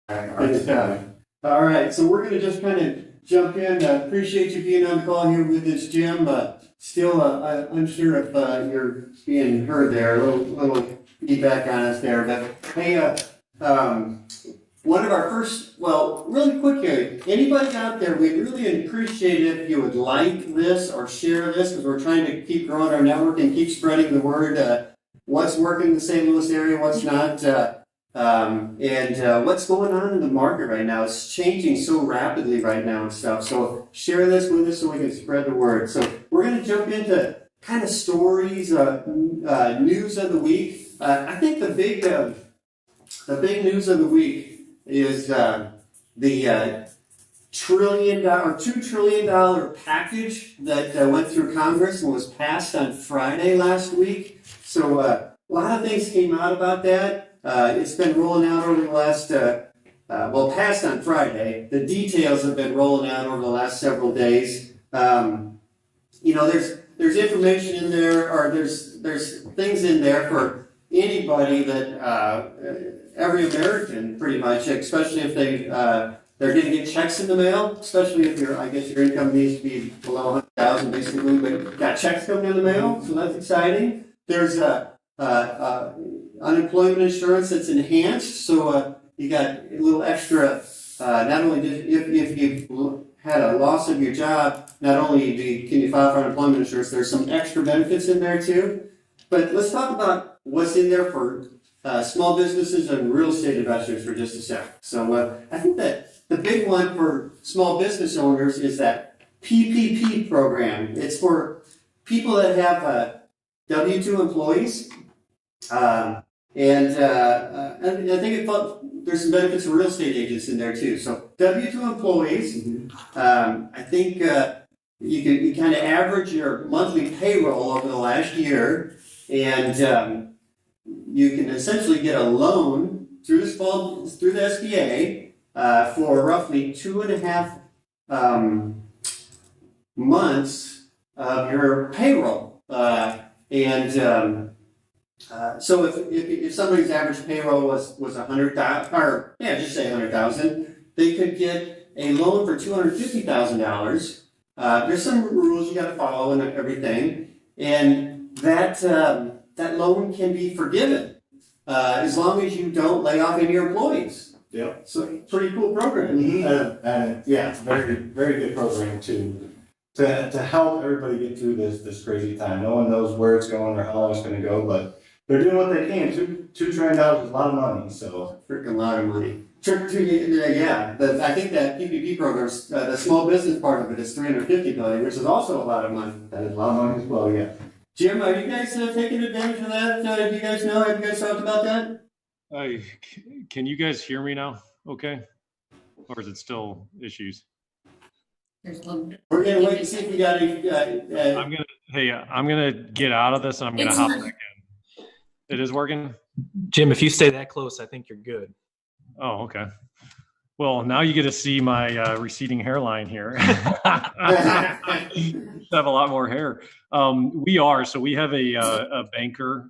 All right, so we're going to just kind of jump in. Appreciate you being on the call here with us, Jim. Still unsure if you're being heard there. A little feedback on us there. But hey, one of our first, well, really quick here, anybody out there, we'd really appreciate it if you would like this or share this, because we're trying to keep growing our network and keep spreading the word. What's working in the St. Louis area, what's not, and what's going on in the market right now. It's changing so rapidly right now and stuff. So share this with us so we can spread the word. So we're going to jump into kind of stories, news of the week. I think the big news of the week is the $2 trillion package that went through Congress and was passed on Friday last week. So a lot of things came out about that. It's been rolling out over the last, passed on Friday. The details have been rolling out over the last several days. There's information in there, or there's things in there for anybody that every American, pretty much, especially if they're going to get checks in the mail, especially if your income needs to be below 100,000 basically, but got checks coming in the mail, so that's exciting. There's unemployment insurance that's enhanced, so you got a little extra. Not only if you've had a loss of your job, not only can you file for unemployment insurance, there's some extra benefits in there too. But let's talk about what's in there for small businesses and real estate investors for just a sec. So I think that the big one for small business owners is that PPP program. It's for people that have W-2 employees, and I think there's some benefits for real estate agents in there too. So W-2 employees, I think you kind of average your monthly payroll over the last year, and you can essentially get a loan through the SBA for roughly 2.5 months of your payroll. So if somebody's average payroll was 100,000, or just say 100,000, they could get a loan for $250,000. There's some rules you got to follow and everything, and that loan can be forgiven as long as you don't lay off any of your employees. Yeah. So pretty cool program. Mm-hmm. Very, very good program to help everybody get through this crazy time. No one knows where it's going or how long it's going to go, but they're doing what they can. $2 trillion is a lot of money, so freaking lot of money. I think that PPP program, the small business part of it is $350 billion, which is also a lot of money. That is a lot of money as well. Yeah. Jim, are you guys taking advantage of that? Do you guys know? Have you guys talked about that? Can you guys hear me now? Okay, or is it still issues? We're gonna wait and see if we got any. I'm gonna get out of this and I'm gonna hop back in. It is working? Jim, if you stay that close, I think you're good. Oh, okay. Well, now you get to see my receding hairline here. I have a lot more hair. We have a banker,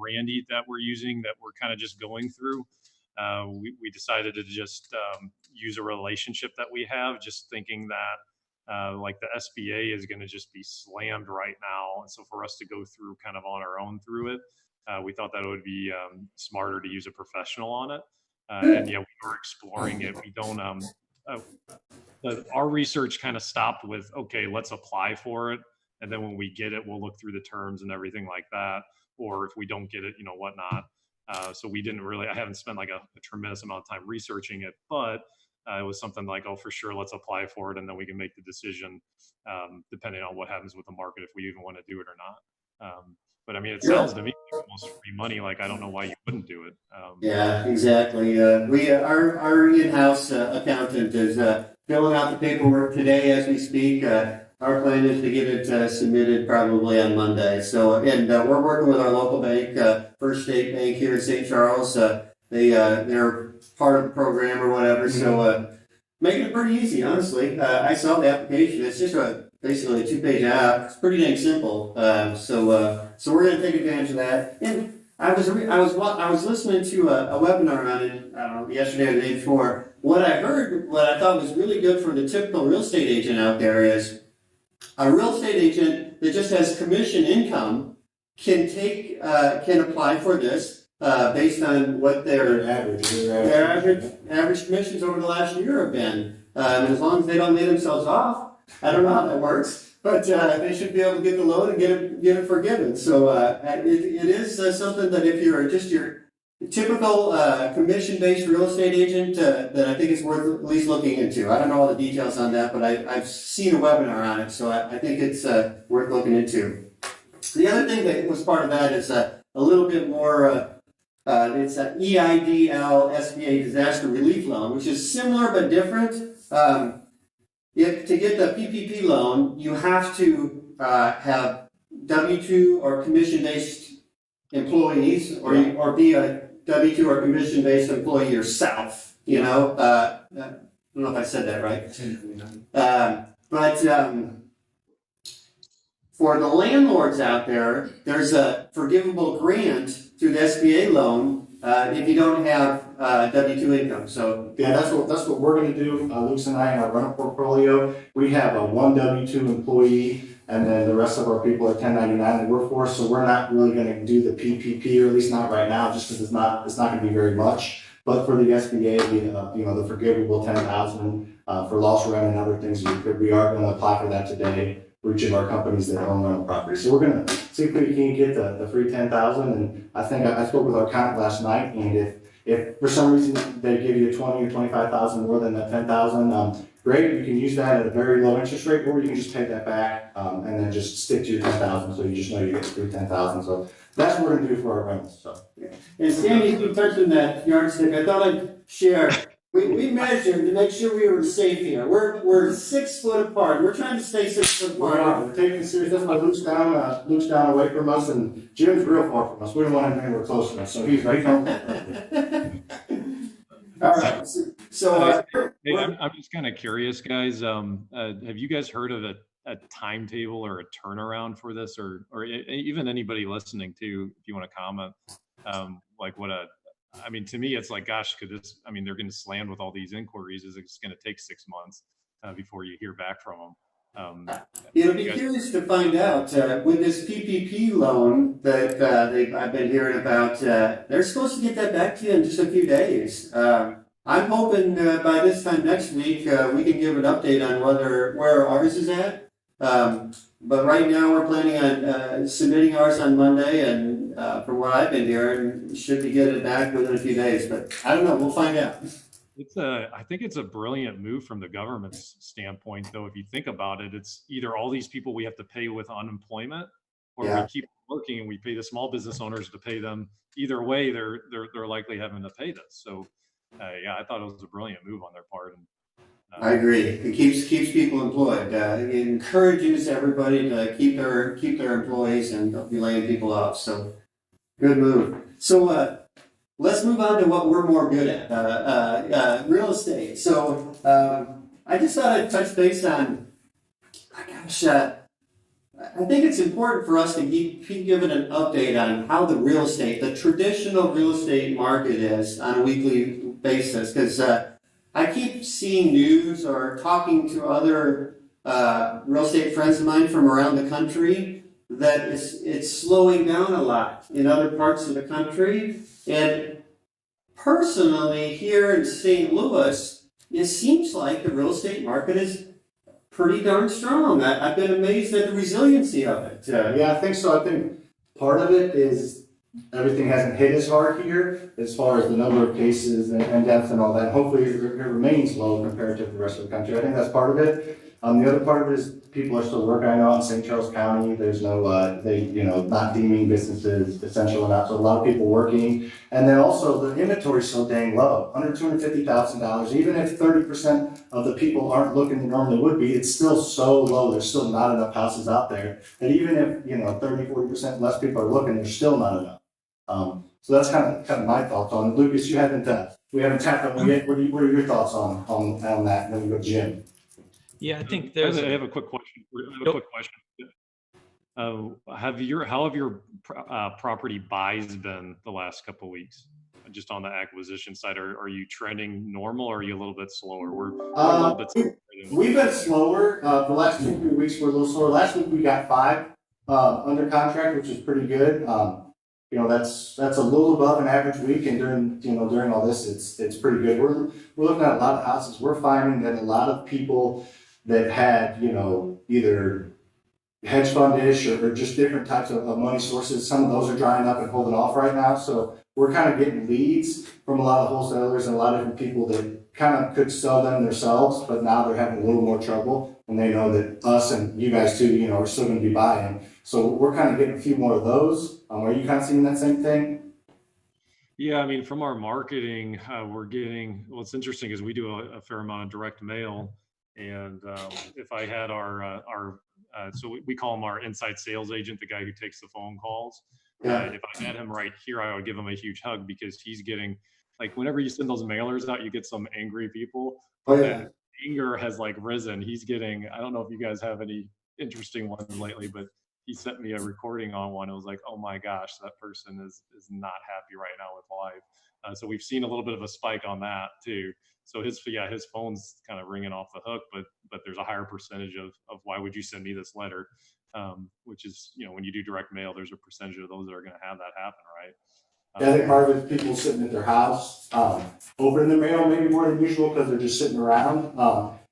Randy, that we're using, that we're kind of just going through. We decided to just use a relationship that we have, just thinking that like the SBA is going to just be slammed right now. And so for us to go through kind of on our own through it, we thought that it would be smarter to use a professional on it. And we were exploring it. We don't, our research kind of stopped with, okay, let's apply for it. And then when we get it, we'll look through the terms and everything like that. Or if we don't get it, whatnot. So we didn't really, I haven't spent like a tremendous amount of time researching it, but it was something like, oh, for sure, let's apply for it. And then we can make the decision depending on what happens with the market, if we even want to do it or not. But I mean, it sounds to me like almost free money. Like, I don't know why you wouldn't do it. Yeah, exactly. Our in-house accountant is filling out the paperwork today as we speak. Our plan is to get it submitted probably on Monday. So, and we're working with our local bank, First State Bank here in St. Charles. They're part of the program or whatever. Mm-hmm. So, making it pretty easy, honestly. I saw the application. It's just basically a 2-page app. It's pretty dang simple. So we're going to take advantage of that. And I was listening to a webinar on it, I don't know, yesterday or the day before. What I thought was really good for the typical real estate agent out there is a real estate agent that just has commission income can apply for this based on what their average commissions over the last year have been. And as long as they don't lay themselves off, I don't know how that works, but they should be able to get the loan and get it forgiven. So it is something that if you're just your typical commission-based real estate agent, that I think it's worth at least looking into. I don't know all the details on that, but I've seen a webinar on it, so I think it's worth looking into. The other thing that was part of that is a little bit more. It's an EIDL SBA disaster relief loan, which is similar but different. If to get the PPP loan, you have to have W-2 or commission-based employees, or be a W-2 or commission-based employee yourself. You know, I don't know if I said that right. But for the landlords out there, there's a forgivable grant through the SBA loan if you don't have W-2 income. So yeah, that's what we're going to do. Luke and I in our rental portfolio, we have a one W-2 employee, and then the rest of our people are 1099 in the workforce. So we're not really going to do the PPP, or at least not right now, just because it's not going to be very much. But for the SBA, the forgivable 10,000 for loss rent and other things, we are going to apply for that today for each of our companies that own rental property. So we're going to see if we can get the free 10,000. And I think I spoke with our accountant last night, and if for some reason they give you 20 or 25,000 more than that 10,000, great. You can use that at a very low interest rate, or you can just pay that back and then just stick to your 10,000. So you just know you get the free 10,000. So that's what we're going to do for our rentals. So. And Sandy, you touched on that yardstick. I thought I'd share. We measured to make sure we were safe here. We're 6 foot apart. We're trying to stay 6 foot apart. We're taking it serious. That's why Luke's down away from us, and Jim's real far from us. We don't want him anywhere close to us, so he's right home. All right. So hey, I'm just kind of curious, guys. Have you guys heard of a timetable or a turnaround for this, or even anybody listening to, if you want to comment, like I mean, to me, it's like, gosh, they're getting slammed with all these inquiries. Is it just going to take 6 months before you hear back from them? It'll be curious to find out with this PPP loan that I've been hearing about. They're supposed to get that back to you in just a few days. I'm hoping by this time next week we can give an update on where ours is at. But right now we're planning on submitting ours on Monday, and from what I've been hearing, should be getting it back within a few days. But I don't know. We'll find out. I think it's a brilliant move from the government's standpoint, though. If you think about it, it's either all these people we have to pay with unemployment, or we keep working and we pay the small business owners to pay them. Either way, they're likely having to pay this. So, I thought it was a brilliant move on their part. And I agree. It keeps people employed. It encourages everybody to keep their employees and don't be laying people off. So, good move. So let's move on to what we're more good at, real estate. So I just thought I'd touch base on. I think it's important for us to keep giving an update on how the traditional real estate market is on a weekly basis, because I keep seeing news or talking to other real estate friends of mine from around the country that it's slowing down a lot in other parts of the country. And personally, here in St. Louis, it seems like the real estate market is pretty darn strong. I've been amazed at the resiliency of it. Yeah, I think so. I think part of it is everything hasn't hit as hard here as far as the number of cases and deaths and all that. Hopefully it remains low compared to the rest of the country. I think that's part of it. The other part of it is people are still working. I know out in St. Charles County, there's no, not deeming businesses essential enough. So a lot of people working. And then also the inventory is so dang low, under $250,000. Even if 30% of the people aren't looking they normally would be, it's still so low. There's still not enough houses out there. And even if, 30, 40% less people are looking, there's still not enough. So that's kind of my thoughts on it. Lucas, we haven't tapped on it yet. What are your thoughts on that? And then we go to Jim. Yeah, I think there's. I have a quick question. How have your property buys been the last couple of weeks? Just on the acquisition side, are you trending normal, or are you a little bit slower? We're a little bit slower than We've been slower. The last 2 3 weeks were a little slower. Last week we got 5 under contract, which is pretty good. That's a little above an average week, and during all this, it's pretty good. We're looking at a lot of houses. We're finding that a lot of people that had either hedge fund-ish or just different types of money sources, some of those are drying up and holding off right now. So we're kind of getting leads from a lot of wholesalers and a lot of different people that kind of could sell them themselves, but now they're having a little more trouble, and they know that us and you guys too, are still going to be buying. So we're kind of getting a few more of those. Are you kind of seeing that same thing? Yeah, I mean, from our marketing, we're getting, what's interesting is we do a fair amount of direct mail. And if I had so we call him our inside sales agent, the guy who takes the phone calls. Yeah. If I had him right here, I would give him a huge hug, because he's getting, like, whenever you send those mailers out, you get some angry people. Oh, That yeah. anger has like risen. He's getting, I don't know if you guys have any interesting ones lately, but he sent me a recording on one. It was like, oh my gosh, that person is not happy right now with life. So we've seen a little bit of a spike on that too. So his phone's kind of ringing off the hook, but there's a higher percentage of why would you send me this letter, which is, when you do direct mail, there's a percentage of those that are going to have that happen, right? Yeah, I think part of it is people sitting at their house, opening their mail maybe more than usual because they're just sitting around.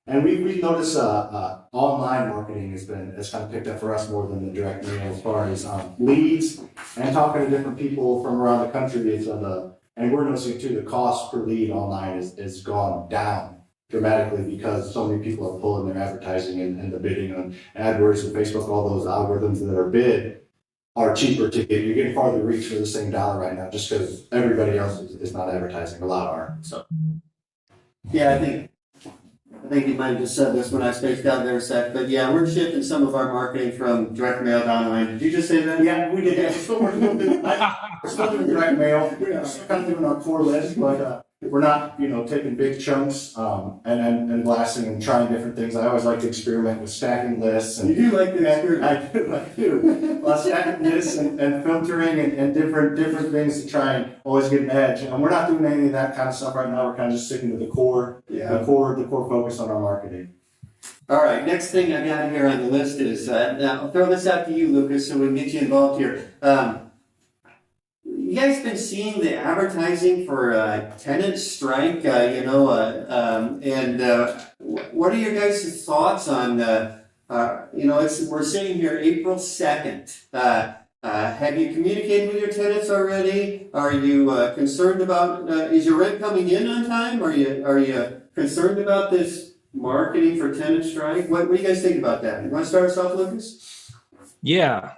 And we noticed online marketing has kind of picked up for us more than the direct mail as far as leads and talking to different people from around the country. And we're noticing too, the cost per lead online is gone down dramatically because so many people are pulling their advertising and the bidding on AdWords and Facebook, all those algorithms that are bid are cheaper to get. You're getting farther reach for the same dollar right now just because everybody else is not advertising. A lot are. So Yeah, I think you might have just said this when I spaced out there a sec, but yeah, we're shifting some of our marketing from direct mail to online. Did you just say that? yeah, we did that. We're still doing direct mail. We're still kind of doing our core list, but we're not, taking big chunks and blasting and trying different things. I always like to experiment with stacking lists. And You do like the experiment. I do. Stacking lists and filtering and different things to try and always get an edge. And we're not doing any of that kind of stuff right now. We're kind of just sticking to the core, the core focus on our marketing. All right, next thing I got here on the list is, now I'll throw this out to you, Lucas, so we can get you involved here. You guys been seeing the advertising for tenant strike, and what are your guys' thoughts on, we're sitting here April 2nd. Have you communicated with your tenants already? Are you concerned about, is your rent coming in on time? Are you concerned about this marketing for tenant strike? What do you guys think about that? You want to start us off, Lucas? Yeah.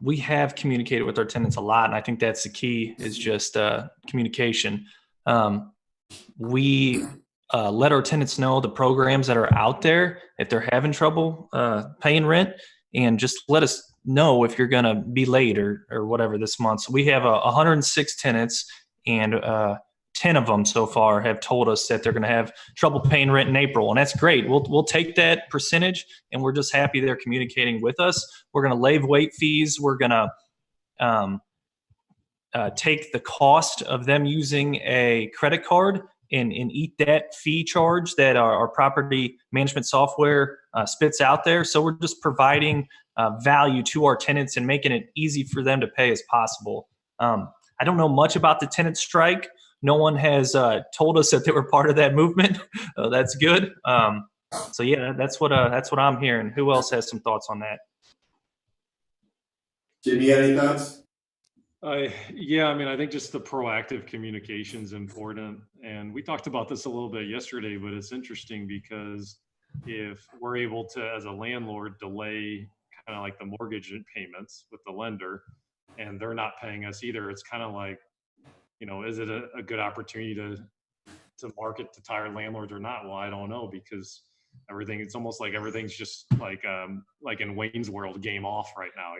We have communicated with our tenants a lot, and I think that's the key is just communication. We let our tenants know the programs that are out there if they're having trouble paying rent, and just let us know if you're going to be late or whatever this month. So we have 106 tenants, and 10 of them so far have told us that they're going to have trouble paying rent in April. And that's great. We'll take that percentage, and we're just happy they're communicating with us. We're going to waive late fees. We're going to take the cost of them using a credit card and eat that fee charge that our property management software spits out there. So we're just providing value to our tenants and making it easy for them to pay as possible. I don't know much about the tenant strike. No one has told us that they were part of that movement. That's good. So yeah, that's what I'm hearing. Who else has some thoughts on that? Jimmy, you have any thoughts? Yeah, I mean, I think just the proactive communication is important. And we talked about this a little bit yesterday, but it's interesting because if we're able to, as a landlord, delay kind of like the mortgage payments with the lender, and they're not paying us either, it's kind of like, is it a good opportunity to market to tired landlords or not? Well, I don't know, because it's almost like everything's just like in Wayne's World, game off right now,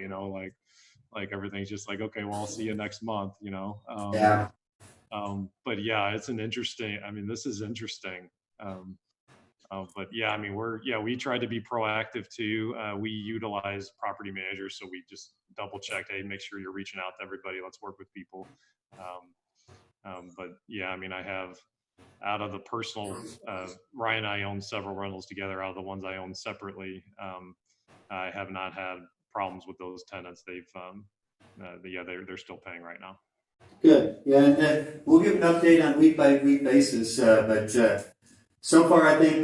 like everything's just like, okay, well, I'll see you next month, Yeah. But yeah, this is interesting. But yeah, I mean, we tried to be proactive too. We utilize property managers, so we just double check, hey, make sure you're reaching out to everybody. Let's work with people. But yeah, I mean, I have out of the personal, Ryan and I own several rentals together. Out of the ones I own separately, I have not had problems with those tenants. They're still paying right now. Good. Yeah, and we'll give an update on week by week basis. But so far, I think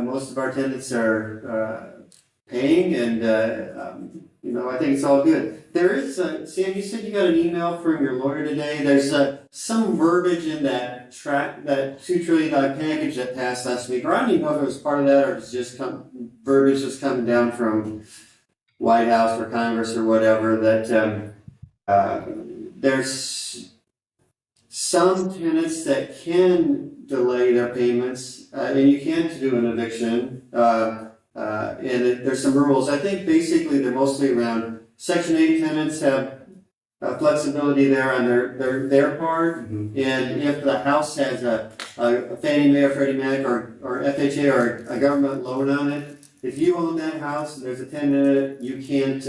most of our tenants are paying, and I think it's all good. There is, Sam, you said you got an email from your lawyer today. There's some verbiage in that $2 trillion package that passed last week, or I don't even know if it was part of that, or it's just verbiage just coming down from White House or Congress or whatever. That there's some tenants that can delay their payments, and you can't do an eviction. And there's some rules. I think basically they're mostly around Section 8 tenants have flexibility there on their part. Mm-hmm. And if the house has a Fannie Mae or Freddie Mac or FHA or a government loan on it, if you own that house and there's a tenant in it, you can't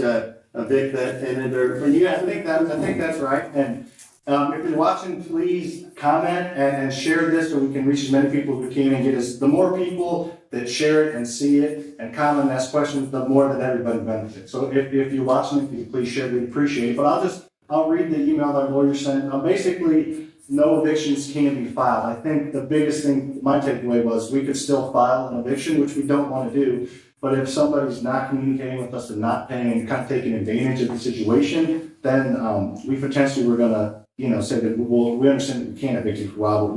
evict that tenant. I think that's right. And if you're watching, please comment and share this so we can reach as many people as we can and get us. The more people that share it and see it and comment and ask questions, the more that everybody benefits. So if you're watching, if you please share, we appreciate it. But I'll read the email that lawyer sent. Basically, no evictions can be filed. I think the biggest thing, my takeaway was we could still file an eviction, which we don't want to do. But if somebody's not communicating with us and not paying and kind of taking advantage of the situation, then we potentially were going to, say that, well, we understand that we can't evict you for a while, but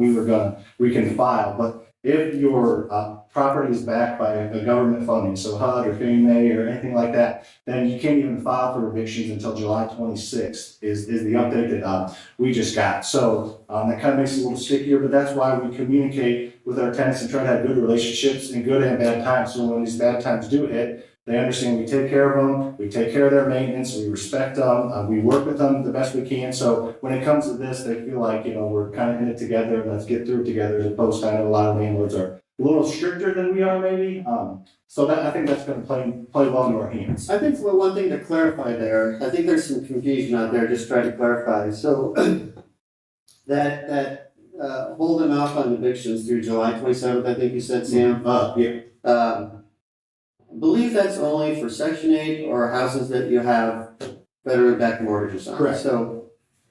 we can file. But if your property is backed by a government funding, so HUD or Fannie Mae or anything like that, then you can't even file for evictions until July 26th is the update that we just got. So that kind of makes it a little stickier, but that's why we communicate with our tenants and try to have good relationships in good and bad times. So when these bad times do hit, they understand we take care of them, we take care of their maintenance, we respect them, we work with them the best we can. So when it comes to this, they feel like, we're kind of in it together, let's get through it together, as opposed to, I know a lot of landlords are a little stricter than we are maybe. So I think that's going to play well into our hands. I think one thing to clarify there, I think there's some confusion out there, just try to clarify. So that holding off on evictions through July 27th, I think you said, Sam? Yeah. I believe that's only for Section 8 or houses that you have federally backed mortgages on. Correct. So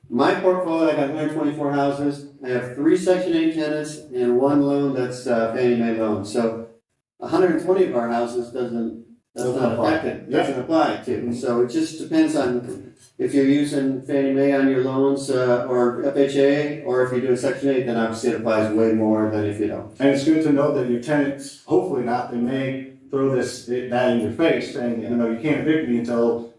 my portfolio, I got 124 houses. I have 3 Section 8 tenants and 1 loan that's Fannie Mae loan. So 120 of our houses doesn't apply to. Mm-hmm. So it just depends on if you're using Fannie Mae on your loans or FHA, or if you're doing Section 8, then obviously it applies way more than if you don't. And it's good to know that your tenants, hopefully not, they may throw that in your face saying, you can't evict me until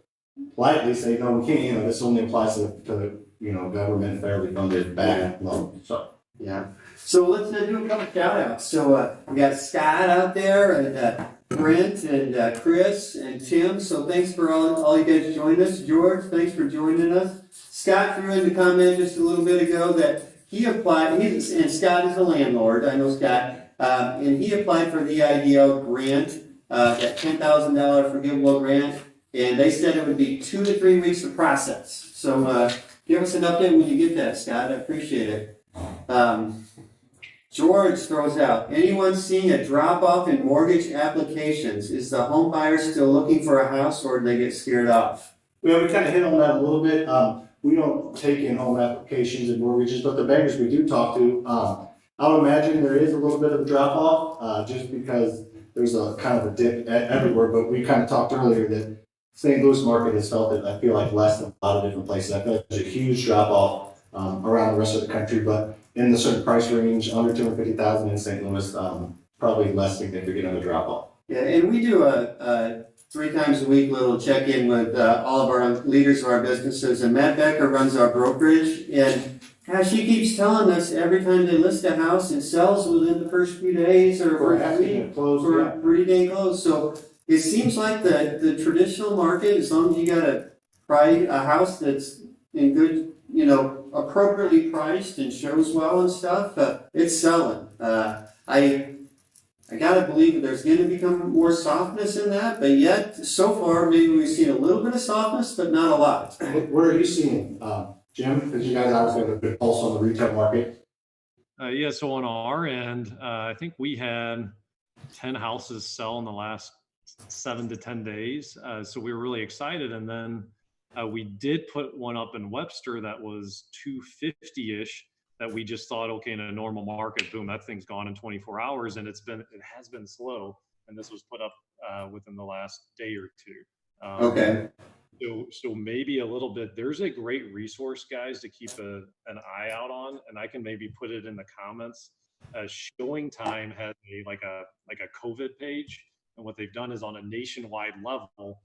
politely say, no, we can't, this only applies to government fairly funded backed loan. So, yeah. So let's do a couple shout outs. So we got Scott out there and Brent and Chris and Tim. So thanks for all you guys joined us. George, thanks for joining us. Scott threw in the comment just a little bit ago that he applied, and Scott is a landlord, I know Scott, and he applied for the IDL grant, that $10,000 forgivable grant, and they said it would be 2 to 3 weeks to process. So give us an update when you get that, Scott. I appreciate it. George throws out, anyone seeing a drop-off in mortgage applications? Is the home buyer still looking for a house, or did they get scared off? Well, we kind of hit on that a little bit. We don't take in home applications and mortgages, but the bankers we do talk to, I would imagine there is a little bit of a drop-off, just because there's a kind of a dip everywhere. But we kind of talked earlier that St. Louis market has felt it, I feel like, less than a lot of different places. I feel like there's a huge drop-off around the rest of the country, but in the certain price range, under $250,000 in St. Louis, probably less significant of a drop-off. Yeah, and we do a 3 times a week little check-in with all of our leaders of our businesses, and Matt Becker runs our brokerage, and gosh, he keeps telling us every time they list a house, it sells within the first few days or a week for a 3-day close. So it seems like the traditional market, as long as you got a house that's in good, appropriately priced and shows well and stuff, it's selling. I gotta believe that there's gonna become more softness in that, but yet, so far, maybe we've seen a little bit of softness, but not a lot. Where are you seeing, Jim? Because you guys obviously have a good pulse on the retail market. Yeah, so on our end, I think we had 10 houses sell in the last 7 to 10 days. So we were really excited. And then we did put one up in Webster that was 250-ish that we just thought, okay, in a normal market, boom, that thing's gone in 24 hours. And it has been slow. And this was put up within the last day or two. Okay, So maybe a little bit. There's a great resource, guys, to keep an eye out on, and I can maybe put it in the comments. Showing Time has like a COVID page, and what they've done is on a nationwide level,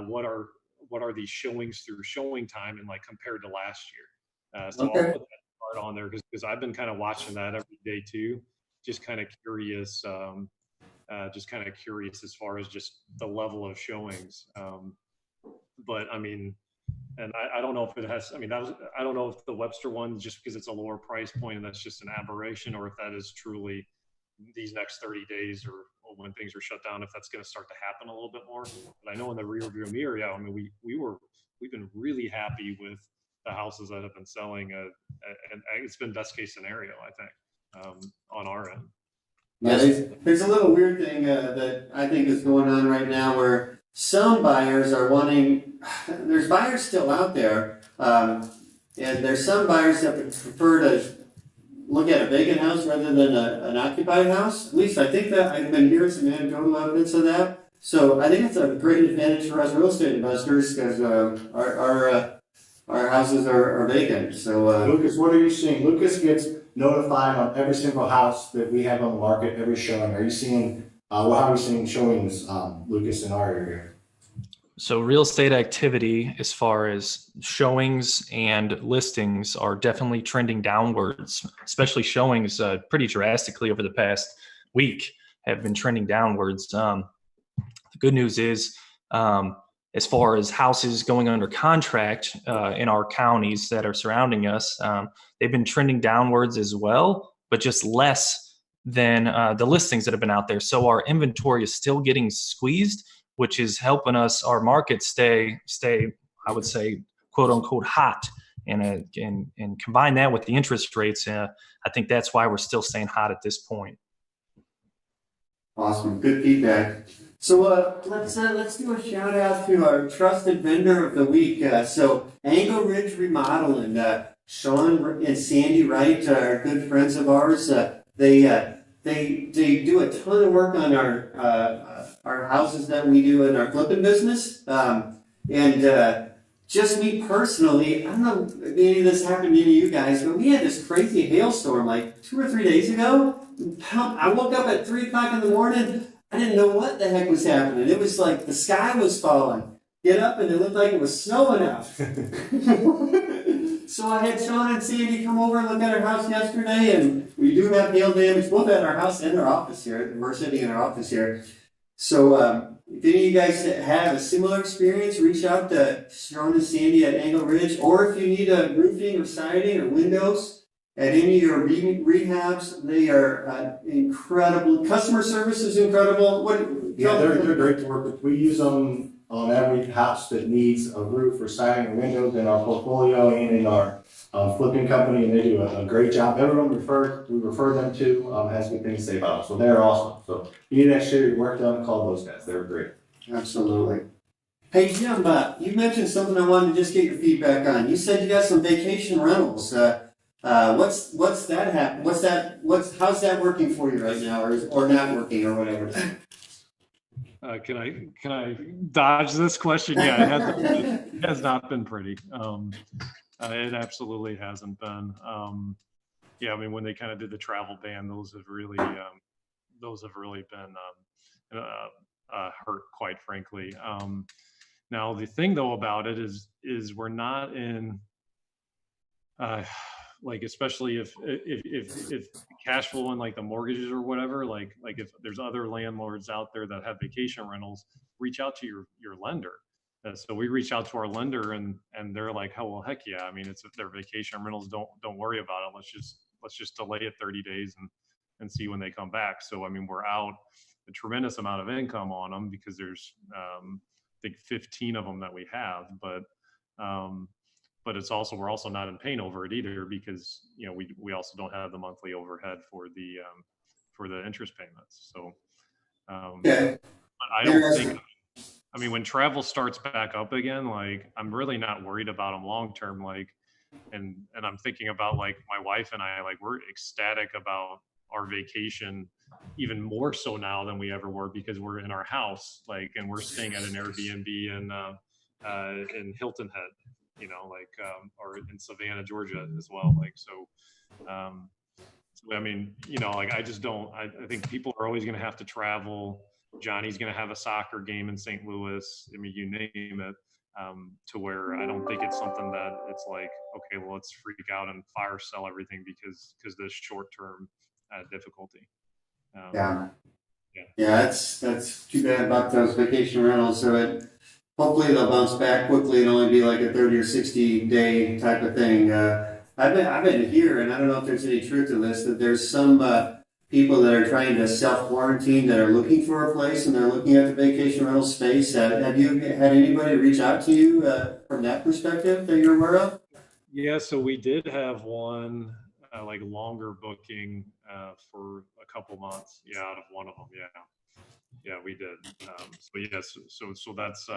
what are these showings through Showing Time and like compared to last year. So I'll okay. put that part on there because I've been kind of watching that every day too. Just kind of curious, as far as just the level of showings. But I mean, and I don't know if it has, I mean, I don't know if the Webster one, just because it's a lower price point and that's just an aberration, or if that is truly these next 30 days or when things are shut down, if that's going to start to happen a little bit more. But I know in the rear view mirror, yeah, I mean, we've been really happy with the houses that have been selling, and it's been best case scenario, I think, on our end. Yeah, there's a little weird thing that I think is going on right now where some buyers are wanting, there's buyers still out there, and there's some buyers that would prefer to look at a vacant house rather than an occupied house. At least I think that I've been hearing some anecdotal evidence of that. So I think it's a great advantage for us real estate investors because our houses are vacant. So Lucas, what are you seeing? Lucas gets notified on every single house that we have on the market, every showing. Are you seeing, how are you seeing showings, Lucas, in our area? So real estate activity, as far as showings and listings, are definitely trending downwards, especially showings pretty drastically over the past week have been trending downwards. The good news is, as far as houses going under contract in our counties that are surrounding us, they've been trending downwards as well, but just less than the listings that have been out there. So our inventory is still getting squeezed, which is helping us, our market stay, I would say, quote unquote, hot. And combine that with the interest rates, I think that's why we're still staying hot at this point. awesome, good feedback. So let's do a shout out to our trusted vendor of the week. So Angle Ridge Remodeling, Sean and Sandy Wright are good friends of ours. They do a ton of work on our houses that we do in our flipping business. And just me personally, I don't know if any of this happened to any of you guys, but we had this crazy hailstorm like 2 or 3 days ago. I woke up at 3 o'clock in the morning. I didn't know what the heck was happening. It was like the sky was falling. Get up and it looked like it was snowing out. So I had Sean and Sandy come over and look at our house yesterday, and we do have hail damage both at our house and our office here. We're sitting in our office here. So if any of you guys have a similar experience, reach out to Sean and Sandy at Angle Ridge, or if you need a roofing or siding or windows at any of your rehabs, they are incredible. Customer service is incredible. Yeah, they're great to work with. We use them on every house that needs a roof or siding or windows in our portfolio and in our flipping company, and they do a great job. Everyone we refer them to has good things to say about them. So they're awesome. So if you need extra work done, call those guys. They're great. Absolutely. Hey Jim, you mentioned something I wanted to just get your feedback on. You said you got some vacation rentals. What's that happen? How's that working for you right now, or not working, or whatever? Can I dodge this question? Yeah, it has not been pretty. It absolutely hasn't been. Yeah, I mean, when they kind of did the travel ban, those have really been hurt, quite frankly. Now the thing though about it is we're not in. Like especially if cash flow in like the mortgages or whatever, like if there's other landlords out there that have vacation rentals, reach out to your lender. So we reach out to our lender and they're like, oh well, heck yeah. I mean, it's their vacation rentals. Don't worry about it. Let's just delay it 30 days and see when they come back. So, I mean, we're out a tremendous amount of income on them because there's, I think 15 of them that we have, but it's also, we're also not in pain over it either because, you know, we also don't have the monthly overhead for the interest payments. So, Okay. but I don't think, I mean, when travel starts back up again, like I'm really not worried about them long term. Like, and I'm thinking about like my wife and I, like we're ecstatic about our vacation, even more so now than we ever were because we're in our house, like, and we're staying at an Airbnb in Hilton Head, you know, like, or in Savannah, Georgia as well. Like, so, I mean, you know, like I just don't, I think people are always going to have to travel. Johnny's going to have a soccer game in St. Louis. I mean, you name it, to where I don't think it's something that it's like, okay, well, let's freak out and fire sell everything because this short-term difficulty. Yeah. Yeah. Yeah, that's too bad about those vacation rentals. So hopefully they'll bounce back quickly and only be like a 30 or 60 day type of thing. I've been here, and I don't know if there's any truth to this, that there's some people that are trying to self-quarantine that are looking for a place and they're looking at the vacation rental space. Have you had anybody reach out to you from that perspective that you're aware of? Yeah, so we did have one like longer booking for a couple months. Yeah, out of one of them. Yeah, we did. So yes, so that's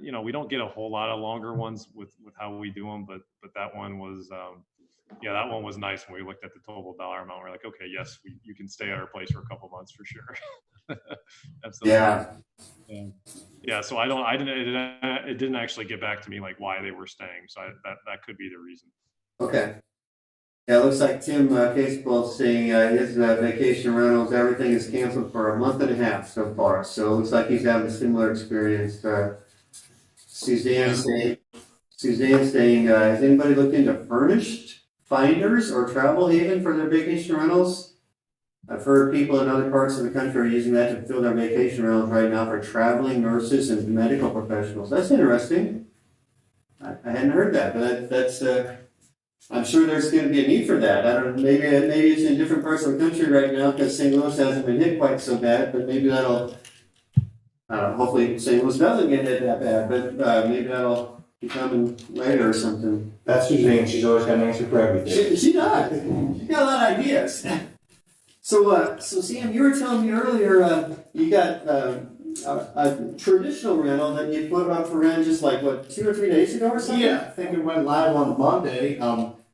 you know, we don't get a whole lot of longer ones with how we do them, but that one was yeah, that one was nice. When we looked at the total dollar amount, we're like, okay, yes, you can stay at our place for a couple months for sure. Absolutely. Yeah. Yeah, so it didn't actually get back to me like why they were staying. So that could be the reason. Okay. Yeah, it looks like Tim Casebolt saying his vacation rentals, everything is canceled for a month and a half so far. So it looks like he's having a similar experience. Suzanne saying, has anybody looked into furnished finders or travel haven for their vacation rentals? I've heard people in other parts of the country are using that to fill their vacation rentals right now for traveling nurses and medical professionals. That's interesting. I hadn't heard that, but that's I'm sure there's going to be a need for that. I don't know, maybe it's in different parts of the country right now because St. Louis hasn't been hit quite so bad, but maybe that'll, hopefully St. Louis doesn't get hit that bad, but maybe that'll be coming later or something. That's Suzanne. She's always got an answer for everything. She does. She's got a lot of ideas. So Sam, you were telling me earlier you got a traditional rental that you put up for rent just like, what, 2 or 3 days ago or something? Yeah, I think it went live on Monday.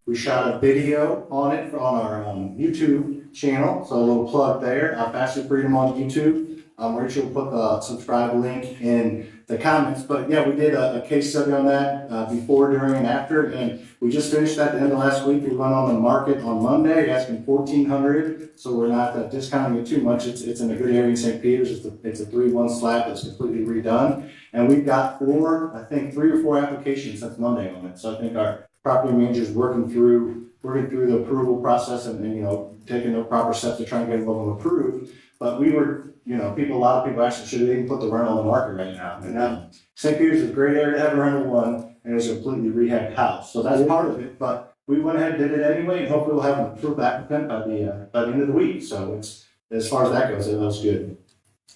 We shot a video on it on our YouTube channel, so a little plug there. FasterFreedom on YouTube. Rachel will put the subscribe link in the comments. But yeah, we did a case study on that before, during, and after, and we just finished that at the end of last week. We went on the market on Monday, asking $1,400, so we're not discounting it too much. It's in a good area in St. Peter's. It's a 3-1 slab that's completely redone, and we've got 3 or 4 applications since Monday on it. So I think our property manager is working through the approval process and you know, taking the proper steps to try and get them approved. But we were, you know, a lot of people actually should even put the rental on the market right now. And St. Peter's is a great area to have a rental one, and it's a completely rehabbed house. So that's part of it. But we went ahead and did it anyway, and hopefully we'll have an approved applicant by the end of the week. So it's, as far as that goes, it looks good.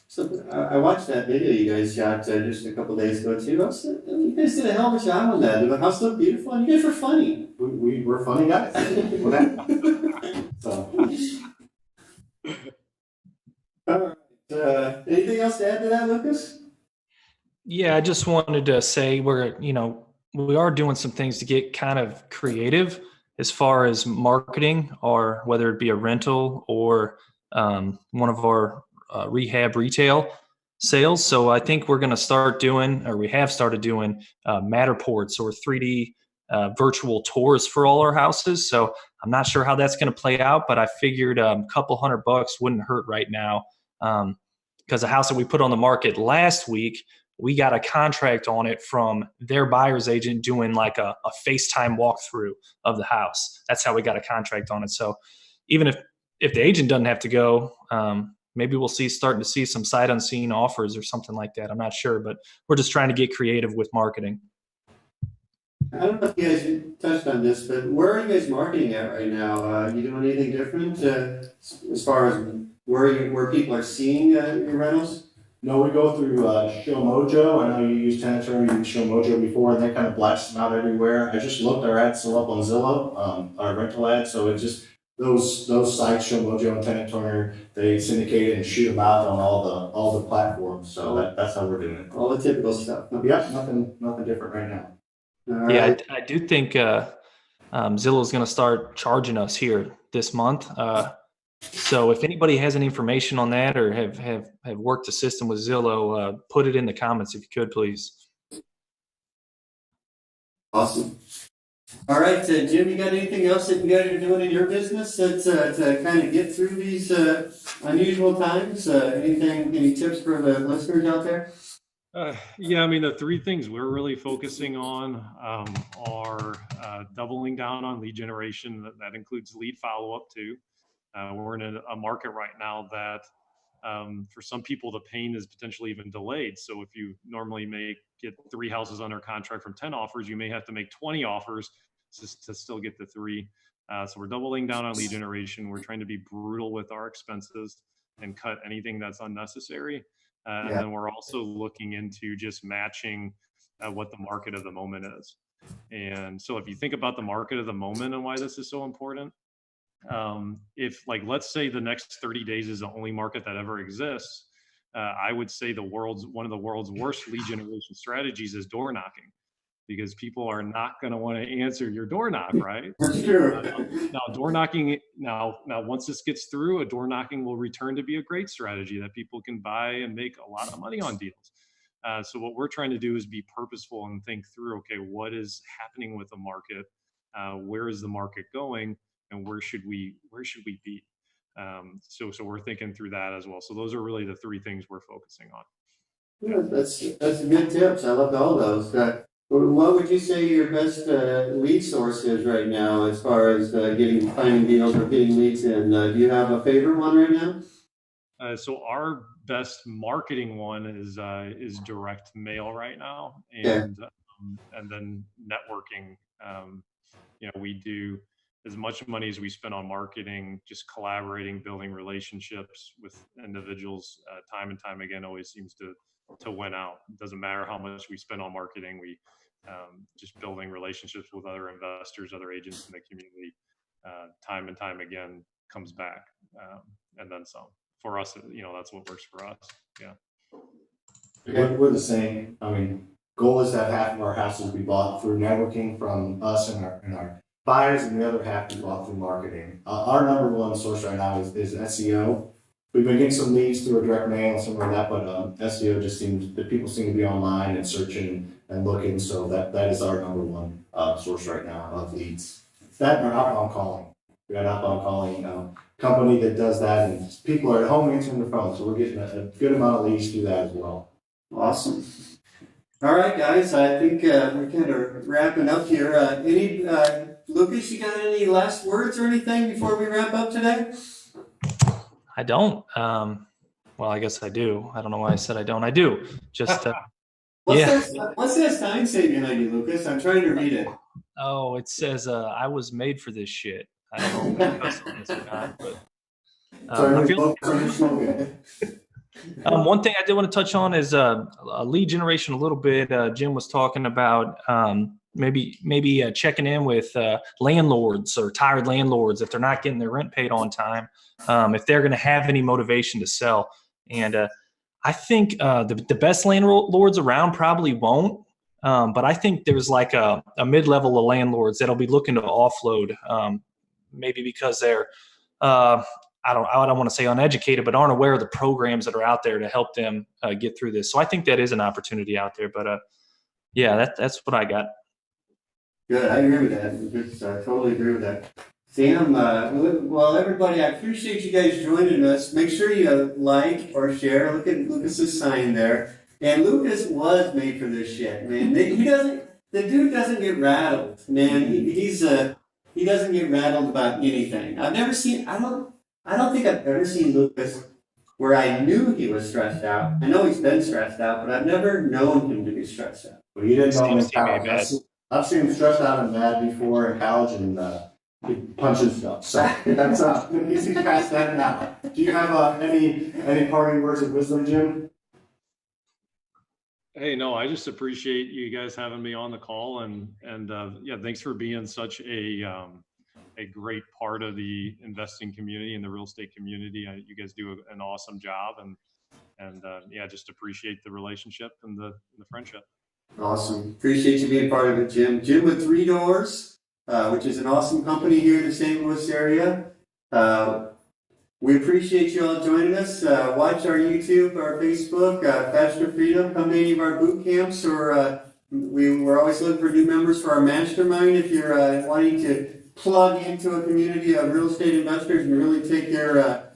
So I watched that video you guys shot just a couple days ago too. You guys did a hell of a job on that. The house looked beautiful, and you guys were funny. We were funny guys. So. Anything else to add to that, Lucas? Yeah, I just wanted to say we are doing some things to get kind of creative as far as marketing, or whether it be a rental or one of our rehab retail sales. So I think we're going to start doing, or we have started doing, Matterports or 3D virtual tours for all our houses. So I'm not sure how that's going to play out, but I figured a couple $100 wouldn't hurt right now. Because the house that we put on the market last week, we got a contract on it from their buyer's agent doing like a FaceTime walkthrough of the house. That's how we got a contract on it. So even if the agent doesn't have to go, maybe we'll starting to see some sight unseen offers or something like that. I'm not sure, but we're just trying to get creative with marketing. I don't know if you guys touched on this, but where are you guys marketing at right now? You doing anything different as far as where people are seeing your rentals? No, we go through Show Mojo. I know you used Tenatory, you used Show Mojo before, and they kind of blast them out everywhere. I just looked, our ad's still up on Zillow, our rental ad, so it's just those sites, Show Mojo and Tenatory, they syndicate it and shoot them out on all the platforms. So that's how we're doing it. All the typical stuff. Yep, nothing different right now. All Yeah, right. I do think Zillow is going to start charging us here this month. So if anybody has any information on that or have worked the system with Zillow, put it in the comments if you could, please. Awesome. All right, Jim, you got anything else that you guys are doing in your business to kind of get through these unusual times? Any tips for the listeners out there? Yeah, I mean, the three things we're really focusing on are doubling down on lead generation. That includes lead follow-up too. We're in a market right now that for some people, the pain is potentially even delayed. So if you normally get 3 houses under contract from 10 offers, you may have to make 20 offers to still get the 3. So we're doubling down on lead generation. We're trying to be brutal with our expenses and cut anything that's unnecessary. And then we're also looking into just matching what the market of the moment is. And so if you think about the market of the moment and why this is so important, if let's say the next 30 days is the only market that ever exists, I would say one of the world's worst lead generation strategies is door knocking, because people are not going to want to answer your door knock, right? Sure. Now door knocking, now once this gets through, a door knocking will return to be a great strategy that people can buy and make a lot of money on deals. So what we're trying to do is be purposeful and think through, okay, what is happening with the market? Where is the market going? And where should we be? So we're thinking through that as well. So those are really the 3 things we're focusing on. Yeah, that's good tips. I loved all those. What would you say your best lead source is right now as far as finding deals or getting leads in? Do you have a favorite one right now? So our best marketing one is direct mail right now, and then networking. We do as much money as we spend on marketing, just collaborating, building relationships with individuals, time and time again, always seems to win out. It doesn't matter how much we spend on marketing. We just building relationships with other investors, other agents in the community, time and time again comes back, and then some. For us, that's what works for us. Yeah. We're the same. I mean, goal is that half of our houses be bought through networking from us and our buyers, and the other half be bought through marketing. Our number one source right now is SEO. We've been getting some leads through a direct mail and something like that, but SEO just seems that people seem to be online and searching and looking. So that is our number one source right now of leads. That and our outbound calling. We got outbound calling company that does that, and people are at home answering their phone. So we're getting a good amount of leads through that as well. Awesome. All right, guys. I think we're kind of wrapping up here. Lucas, you got any last words or anything before we wrap up today? I don't. Well, I guess I do. I don't know why I said I don't. I do. Just What's that sign say behind you, Lucas? I'm trying to read it. Oh, it says I was made for this shit. I don't know if that's on this or not, but one thing I did want to touch on is lead generation a little bit. Jim was talking about maybe checking in with landlords or tired landlords if they're not getting their rent paid on time, if they're going to have any motivation to sell. And I think the best landlords around probably won't. But I think there's like a mid-level of landlords that'll be looking to offload, maybe because they're I don't want to say uneducated, but aren't aware of the programs that are out there to help them get through this. So I think that is an opportunity out there. But that's what I got. Good, I agree with that. I totally agree with that. Sam, well, everybody, I appreciate you guys joining us. Make sure you like or share. Look at Lucas's sign there. And Lucas was made for this shit, man. The dude doesn't get rattled, man. He doesn't get rattled about anything. I don't think I've ever seen Lucas where I knew he was stressed out. I know he's been stressed out, but I've never known him to be stressed out. Well, you didn't know him Seems to be bad. I've seen him stressed out and mad before in college, and he punches stuff. So that's he's past that now. Do you have any parting words of wisdom, Jim? Hey, no, I just appreciate you guys having me on the call, and yeah, thanks for being such a great part of the investing community and the real estate community. You guys do an awesome job, and yeah, just appreciate the relationship and the friendship. Awesome. Appreciate you being part of it, Jim. Jim with 3 Doors, which is an awesome company here in the St. Louis area. We appreciate you all joining us. Watch our YouTube, our Facebook, FasterFreedom. Come to any of our boot camps, or we're always looking for new members for our mastermind. If you're wanting to plug into a community of real estate investors and really take your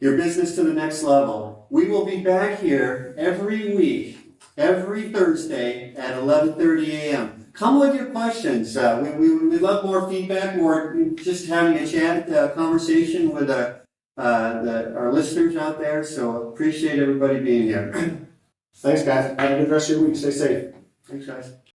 business to the next level. We will be back here every week, every Thursday at 11:30 a.m. Come with your questions. We love more feedback, more just having a chat, conversation with our listeners out there. So appreciate everybody being here. Thanks, guys. Have a good rest of your week. Stay safe. Thanks, guys.